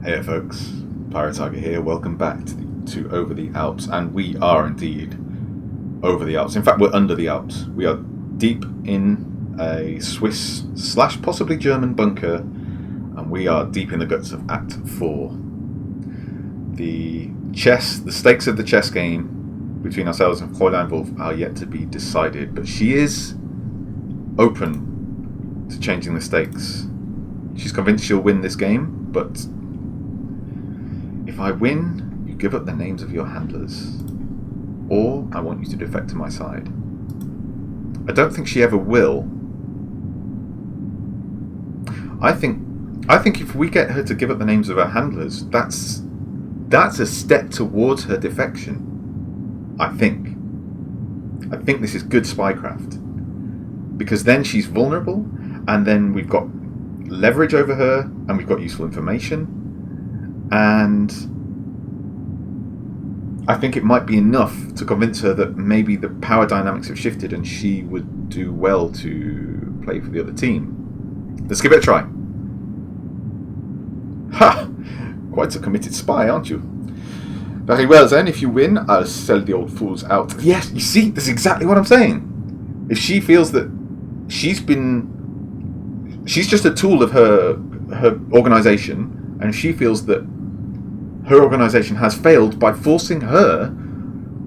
Hey folks, Pirate Tiger here. Welcome back to Over the Alps, and we are indeed over the Alps. In fact, we're under the Alps. We are deep in a Swiss / possibly German bunker, and we are deep in the guts of Act 4. The stakes of the chess game between ourselves and Fräulein Wolf are yet to be decided, but she is open to changing the stakes. She's convinced she'll win this game, but if I win, you give up the names of your handlers, or I want you to defect to my side. I don't think she ever will. I think if we get her to give up the names of her handlers, that's a step towards her defection. I think this is good spycraft, because then she's vulnerable, and then we've got leverage over her, and we've got useful information. And I think it might be enough to convince her that maybe the power dynamics have shifted and she would do well to play for the other team. Let's give it a try. Ha! Quite a committed spy, aren't you? Very well then, if you win, I'll sell the old fools out. Yes, you see, that's exactly what I'm saying. If she feels that she's just a tool of her organisation, and she feels that her organisation has failed by forcing her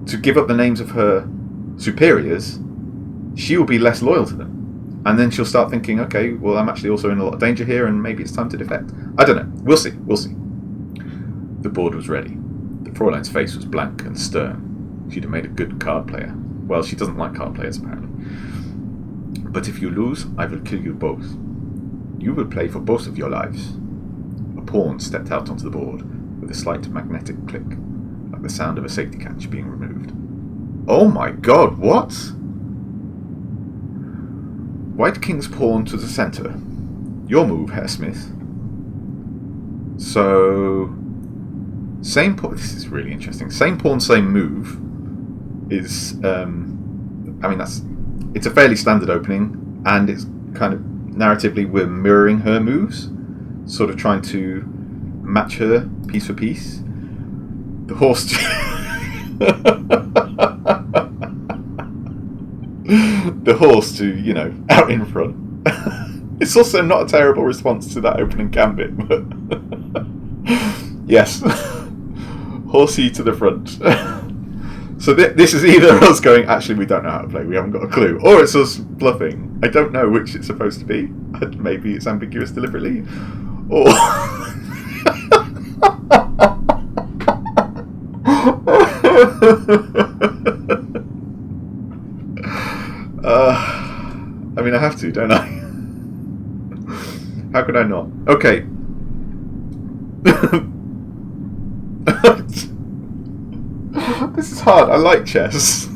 to give up the names of her superiors, she will be less loyal to them. And then she'll start thinking, okay, well, I'm actually also in a lot of danger here, and maybe it's time to defect. I don't know. We'll see. The board was ready. The Fräulein's face was blank and stern. She'd have made a good card player. Well, she doesn't like card players, apparently. But if you lose, I will kill you both. You will play for both of your lives. A pawn stepped out onto the board with a slight magnetic click, like the sound of a safety catch being removed. Oh my god, what? White king's pawn to the centre. Your move, Herr Smith. So, same pawn. This is really interesting. Same pawn, same move is. It's a fairly standard opening, and it's kind of narratively we're mirroring her moves, sort of trying to match her piece for piece. The horse the horse to, out in front. It's also not a terrible response to that opening gambit, but yes. Horsey to the front. So this is either us going, actually we don't know how to play, we haven't got a clue, or it's us bluffing. I don't know which it's supposed to be. Maybe it's ambiguous deliberately, or I have to, don't I? How could I not? Okay. This is hard. I like chess.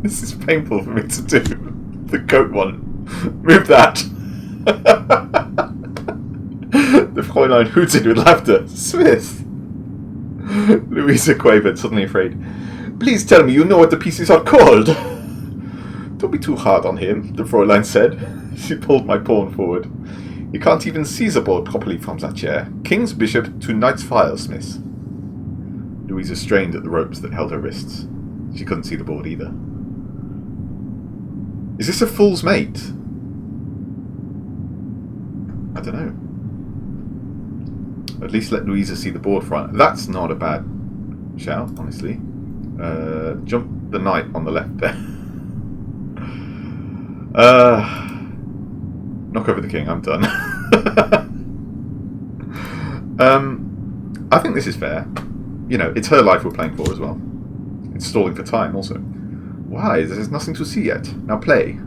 This is painful for me to do. The goat one. Move that. The Fräulein hooted with laughter. Smith. Louisa quavered, suddenly afraid. Please tell me you know what the pieces are called. Don't be too hard on him, the Fräulein said. She pulled my pawn forward. You can't even see the board properly from that chair. King's bishop to knight's file, Smith. Louisa strained at the ropes that held her wrists. She couldn't see the board either. Is this a fool's mate? I don't know. At least let Louisa see the board front. That's not a bad shout, honestly. Jump the knight on the left there. Knock over the king. I'm done. I think this is fair. It's her life we're playing for as well. It's stalling for time also. Why? There's nothing to see yet. Now play.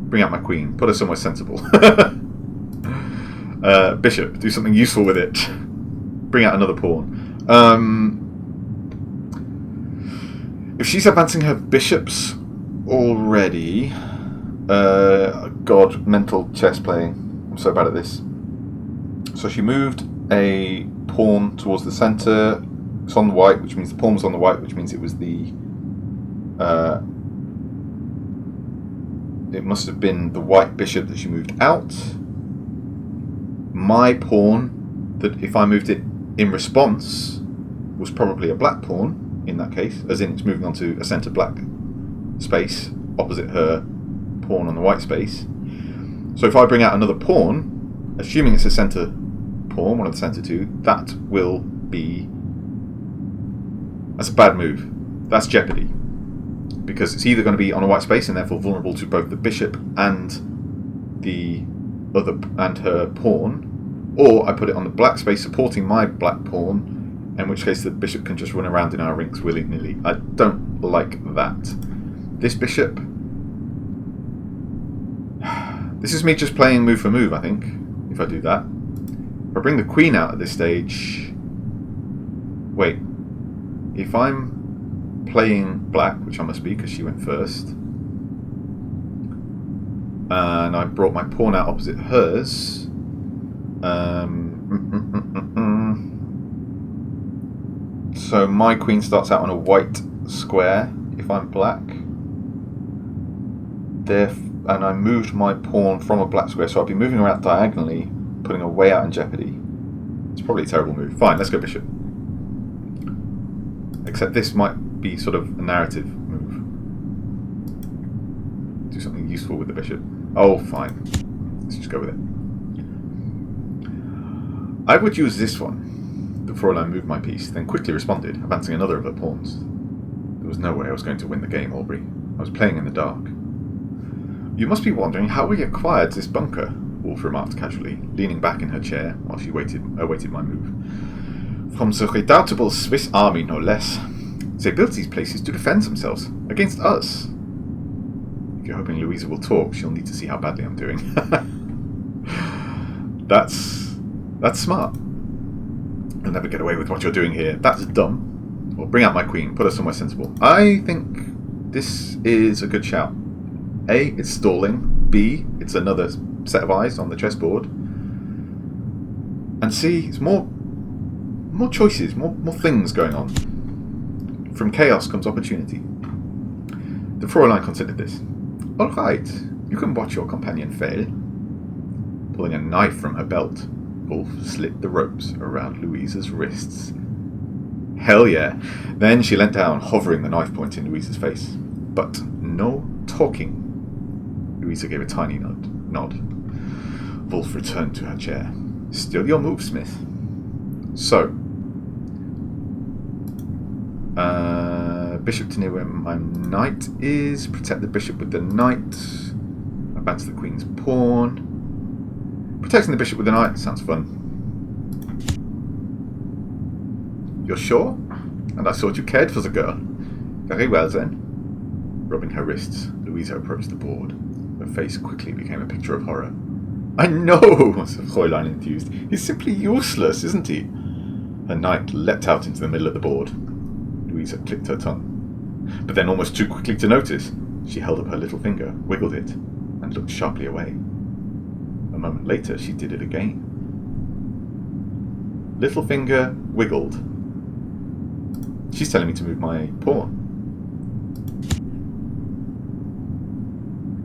Bring out my queen. Put her somewhere sensible. Bishop. Do something useful with it. Bring out another pawn. If she's advancing her bishops already... God, mental chess playing. I'm so bad at this. So she moved a pawn towards the centre. It's on the white, which means the pawn was on the white, which means it was the... it must have been the white bishop that she moved out. my pawn, that if I moved it in response, was probably a black pawn in that case, as in it's moving onto a centre black space opposite her pawn on the white space. So if I bring out another pawn, assuming it's a centre pawn, one of the centre two, that's a bad move. That's jeopardy. Because it's either going to be on a white space and therefore vulnerable to both the bishop and her pawn, or I put it on the black space supporting my black pawn, in which case the bishop can just run around in our rings willy-nilly. I don't like that. This bishop... This is me just playing move for move, I think, if I do that. If I bring the queen out at this stage... Wait. If I'm playing black, which I must be because she went first, and I brought my pawn out opposite hers, so my queen starts out on a white square if I'm black, and I moved my pawn from a black square, so I'll be moving around diagonally, putting her way out in jeopardy. It's probably a terrible move. Fine, let's go bishop. Except this might be sort of a narrative move. Do something useful with the bishop. Oh, fine. Let's just go with it. I would use this one. The Fräulein moved my piece, then quickly responded, advancing another of her pawns. There was no way I was going to win the game, Aubrey. I was playing in the dark. You must be wondering how we acquired this bunker, Wolf remarked casually, leaning back in her chair while she awaited my move. From the redoubtable Swiss army, no less. They built these places to defend themselves against us. If you're hoping Louisa will talk, she'll need to see how badly I'm doing. That's smart. You'll never get away with what you're doing here. That's dumb. Well, bring out my queen. Put her somewhere sensible. I think this is a good shout. A, it's stalling. B, it's another set of eyes on the chessboard. And C, it's more choices, more things going on. From chaos comes opportunity. The Fräulein considered this. All right, you can watch your companion fail. Pulling a knife from her belt, Wolf slit the ropes around Louisa's wrists. Hell yeah. Then she leant down, hovering the knife point in Louisa's face. But no talking. Louisa gave a tiny nod. Wolf returned to her chair. Still your move, Smith. So, bishop to near where my knight is. Protect the bishop with the knight. Advance the queen's pawn. Protecting the bishop with the knight sounds fun. You're sure? And I thought you cared for the girl. Very well then. Rubbing her wrists, Louisa approached the board. Her face quickly became a picture of horror. I know, said Fräulein enthused. He's simply useless, isn't he? Her knight leapt out into the middle of the board. Louisa clicked her tongue. But then, almost too quickly to notice, she held up her little finger, wiggled it, and looked sharply away. A moment later, she did it again. Little finger wiggled. She's telling me to move my pawn.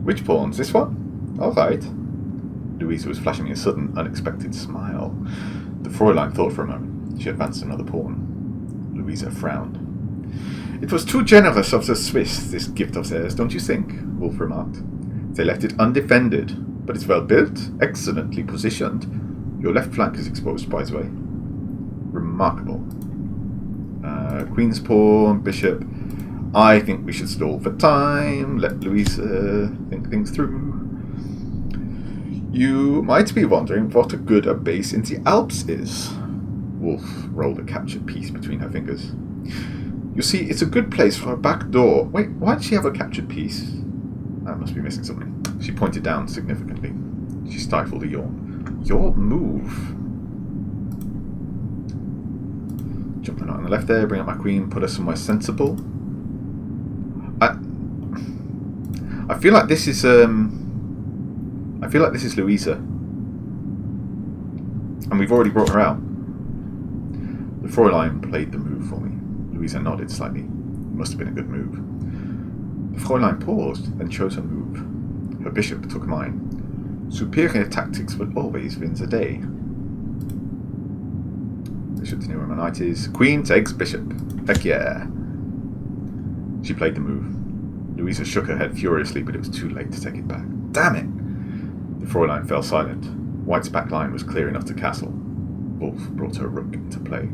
Which pawn's this one? All right. Louisa was flashing me a sudden, unexpected smile. The Fräulein thought for a moment. She advanced another pawn. Louisa frowned. It was too generous of the Swiss, this gift of theirs, don't you think? Wolf remarked. They left it undefended, but it's well built, excellently positioned. Your left flank is exposed, by the way. Remarkable. Queen's pawn, bishop. I think we should stall for time, let Louisa think things through. You might be wondering what a good a base in the Alps is. Wolf rolled a captured piece between her fingers. You see, it's a good place for a back door. Wait, why did she have a captured piece? I must be missing something. She pointed down significantly. She stifled a yawn. Your move. Jump the knight on the left there, bring up my queen, put her somewhere sensible. I feel like this is Louisa. And we've already brought her out. The Fräulein played the move for me. Louisa nodded slightly. It must have been a good move. The Fräulein paused, then chose her move. Her bishop took mine. Superior tactics will always win the day. Bishop to near my knight is. Queen takes bishop. Heck yeah. She played the move. Louisa shook her head furiously, but it was too late to take it back. Damn it! The Fräulein fell silent. White's back line was clear enough to castle. Wolf brought her rook into play.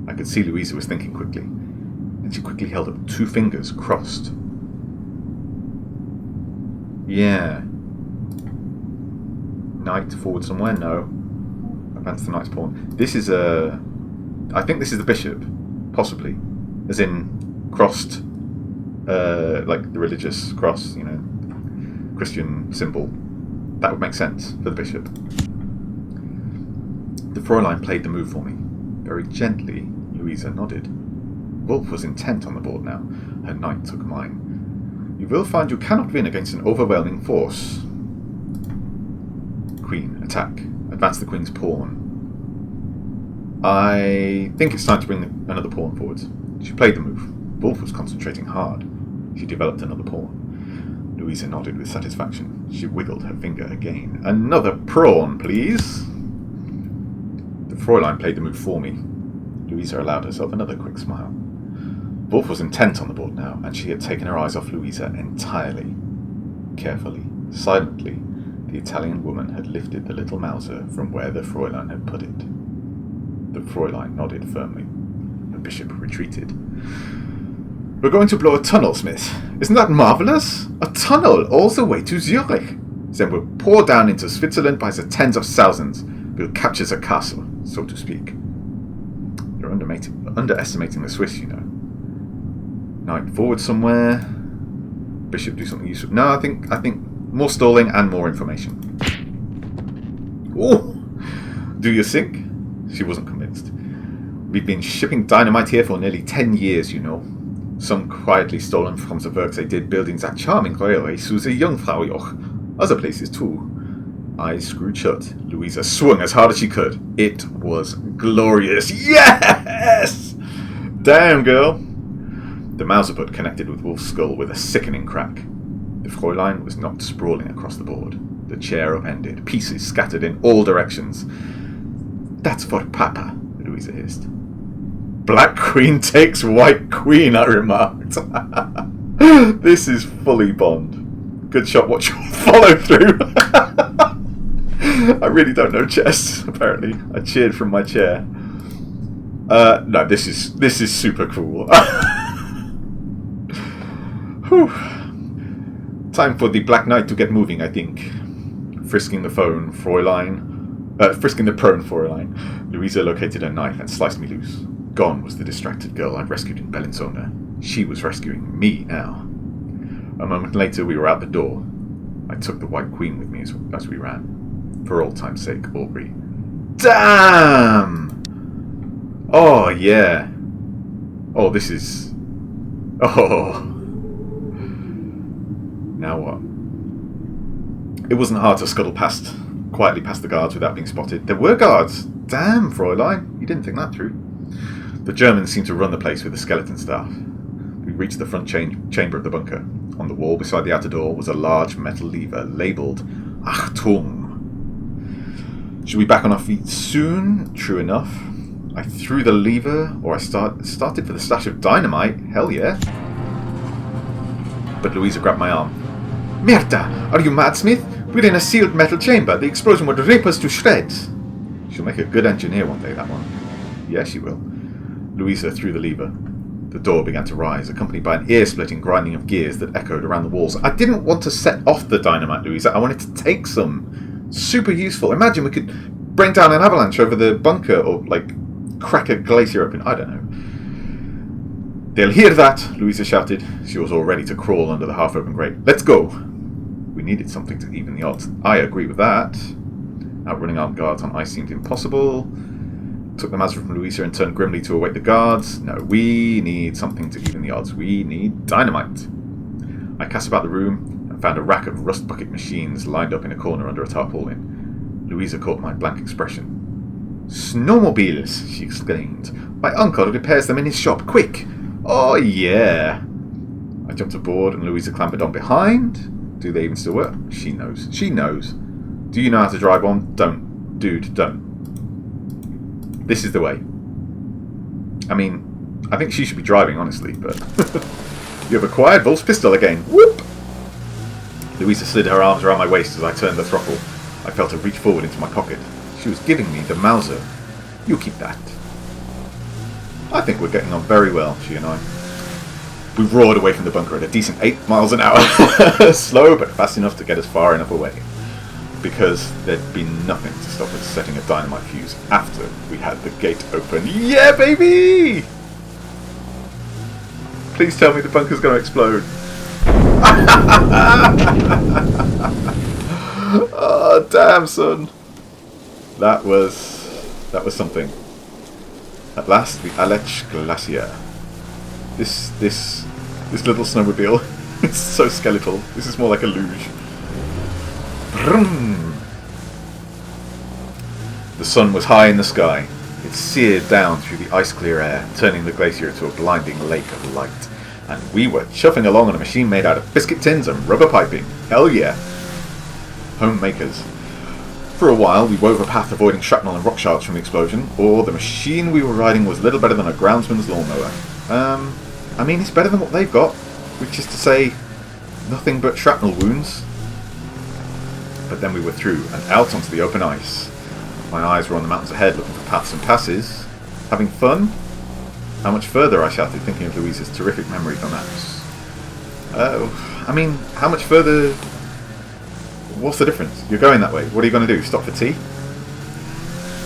I could see Louisa was thinking quickly, and she quickly held up 2 fingers crossed. Yeah. Knight forward somewhere? No. Advance the knight's pawn. This is a... I think this is the bishop. Possibly. As in, crossed... like the religious cross, you know, Christian symbol. That would make sense for the bishop. The Fräulein played the move for me. Very gently, Louisa nodded. Wolf was intent on the board now. Her knight took mine. You will find you cannot win against an overwhelming force. Queen, attack. Advance the queen's pawn. I think it's time to bring another pawn forwards. She played the move. Wolf was concentrating hard. She developed another pawn. Louisa nodded with satisfaction. She wiggled her finger again. Another pawn, please. The Fräulein played the move for me. Louisa allowed herself another quick smile. Wolf was intent on the board now, and she had taken her eyes off Louisa entirely. Carefully, silently, the Italian woman had lifted the little Mauser from where the Fräulein had put it. The Fräulein nodded firmly. The bishop retreated. We're going to blow a tunnel, Smith. Isn't that marvellous? A tunnel all the way to Zurich. Then we'll pour down into Switzerland by the tens of thousands. We'll capture the castle, so to speak. You're underestimating the Swiss, you know. Knight forward somewhere. Bishop do something useful. No, I think more stalling and more information. Oh, do you think? She wasn't convinced. We've been shipping dynamite here for nearly 10 years, you know. Some quietly stolen from the work they did building that charming railway through the Jungfraujoch. Other places too. Eyes screwed shut. Louisa swung as hard as she could. It was glorious. Yes! Damn, girl. The Mauser butt connected with Wolf's skull with a sickening crack. The Fräulein was knocked sprawling across the board. The chair upended. Pieces scattered in all directions. That's for Papa, Louisa hissed. Black Queen takes White Queen, I remarked. This is fully Bond. Good shot, watch your follow through. I really don't know chess, apparently. I cheered from my chair. No, this is super cool. Time for the Black Knight to get moving, I think. Frisking the prone Fräulein. Louisa located her knife and sliced me loose. Gone was the distracted girl I'd rescued in Bellinzona. She was rescuing me now. A moment later, we were out the door. I took the White Queen with me as we ran. For old time's sake, Aubrey. Damn! Oh, yeah. Oh, this is... Oh. Now what? It wasn't hard to scuttle quietly past the guards without being spotted. There were guards. Damn, Fräulein. You didn't think that through. The Germans seemed to run the place with the skeleton staff. We reached the front chamber of the bunker. On the wall beside the outer door was a large metal lever labelled Achtung. Should we be back on our feet soon? True enough. I threw the lever, or I started for the stash of dynamite. Hell yeah. But Louisa grabbed my arm. Merda! Are you mad, Smith? We're in a sealed metal chamber. The explosion would rip us to shreds. She'll make a good engineer one day, that one. Yeah, she will. Louisa threw the lever. The door began to rise, accompanied by an ear-splitting grinding of gears that echoed around the walls. I didn't want to set off the dynamite, Louisa. I wanted to take some. Super useful. Imagine we could bring down an avalanche over the bunker or, like, crack a glacier open. I don't know. They'll hear that, Louisa shouted. She was all ready to crawl under the half-open grate. Let's go. We needed something to even the odds. I agree with that. Outrunning armed guards on ice seemed impossible. Took the Mazda from Louisa and turned grimly to await the guards. No, we need something to even the odds. We need dynamite. I cast about the room and found a rack of rust bucket machines lined up in a corner under a tarpaulin. Louisa caught my blank expression. Snowmobiles, she exclaimed. My uncle repairs them in his shop. Quick! Oh, yeah. I jumped aboard and Louisa clambered on behind. Do they even still work? She knows. She knows. Do you know how to drive one? Don't. Dude, don't. This is the way. I mean, I think she should be driving, honestly, but... You have acquired Wolf's pistol again. Whoop! Louisa slid her arms around my waist as I turned the throttle. I felt her reach forward into my pocket. She was giving me the Mauser. You keep that. I think we're getting on very well, she and I. We roared away from the bunker at a decent 8 miles an hour. Slow, but fast enough to get us far enough away. Because there'd been nothing to stop us setting a dynamite fuse after we had the gate open. Yeah, baby! Please tell me the bunker's going to explode. Oh, damn, son. That was something. At last, the Alps Glacier. This little snowmobile. It's so skeletal. This is more like a luge. Vroom. The sun was high in the sky. It seared down through the ice-clear air, turning the glacier into a blinding lake of light. And we were chuffing along on a machine made out of biscuit tins and rubber piping. Hell yeah. Homemakers. For a while, we wove a path avoiding shrapnel and rock shards from the explosion, or the machine we were riding was little better than a groundsman's lawnmower. I mean, it's better than what they've got, which is to say, nothing but shrapnel wounds. But then we were through and out onto the open ice. My eyes were on the mountains ahead, looking for paths and passes. Having fun? How much further, I shouted, thinking of Louisa's terrific memory for maps. I mean, how much further... What's the difference? You're going that way. What are you going to do? Stop for tea?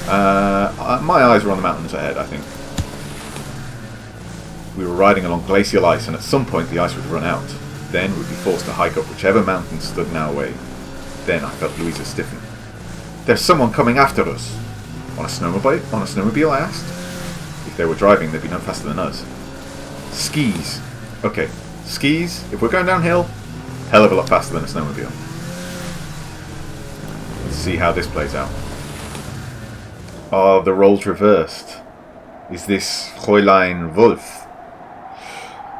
My eyes were on the mountains ahead, I think. We were riding along glacial ice, and at some point the ice would run out. Then we'd be forced to hike up whichever mountain stood in our way. Then I felt Louisa stiffen. There's someone coming after us. On a snowmobile, I asked. If they were driving, they'd be no faster than us. Skis. Okay, skis, if we're going downhill, hell of a lot faster than a snowmobile. Let's see how this plays out. Oh, the roles reversed. Is this Fräulein Wolf?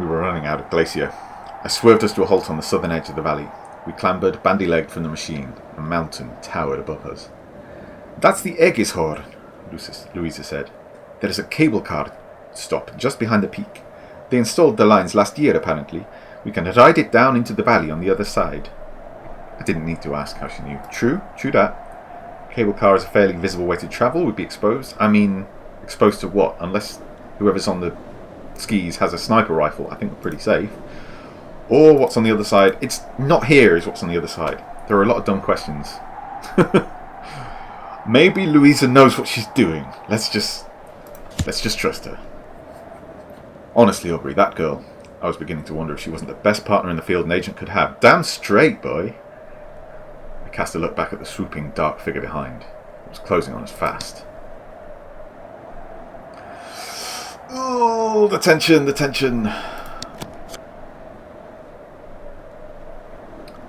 We were running out of glacier. I swerved us to a halt on the southern edge of the valley. We clambered, bandy-legged from the machine. A mountain towered above us. That's the Egishorn, Louisa said. There is a cable car stop just behind the peak. They installed the lines last year, apparently. We can ride it down into the valley on the other side. I didn't need to ask how she knew. True that. Cable car is a fairly visible way to travel. We'd be exposed. I mean, exposed to what? Unless whoever's on the skis has a sniper rifle. I think we're pretty safe. Or what's on the other side? It's not here is what's on the other side. There are a lot of dumb questions. Maybe Louisa knows what she's doing. Let's just trust her. Honestly, Aubrey, that girl, I was beginning to wonder if she wasn't the best partner in the field an agent could have. Damn straight, boy. I cast a look back at the swooping, dark figure behind. It was closing on us fast. Oh, the tension, the tension.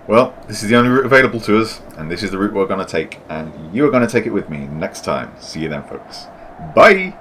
Well, this is the only route available to us, and this is the route we're going to take, and you are going to take it with me next time. See you then, folks. Bye!